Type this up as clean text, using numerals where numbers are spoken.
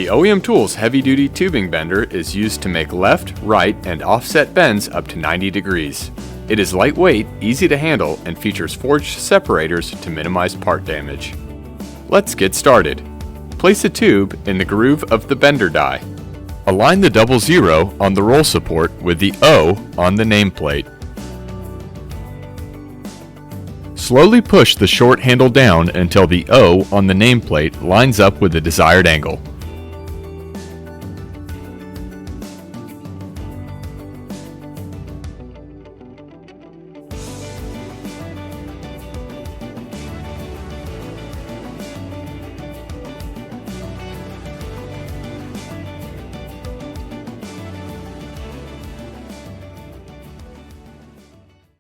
The OEMTOOLS heavy-duty tubing bender is used to make left, right, and offset bends up to 90 degrees. It is lightweight, easy to handle, and features forged separators to minimize part damage. Let's get started. Place a tube in the groove of the bender die. Align the 00 on the roll support with the O on the nameplate. Slowly push the short handle down until the O on the nameplate lines up with the desired angle.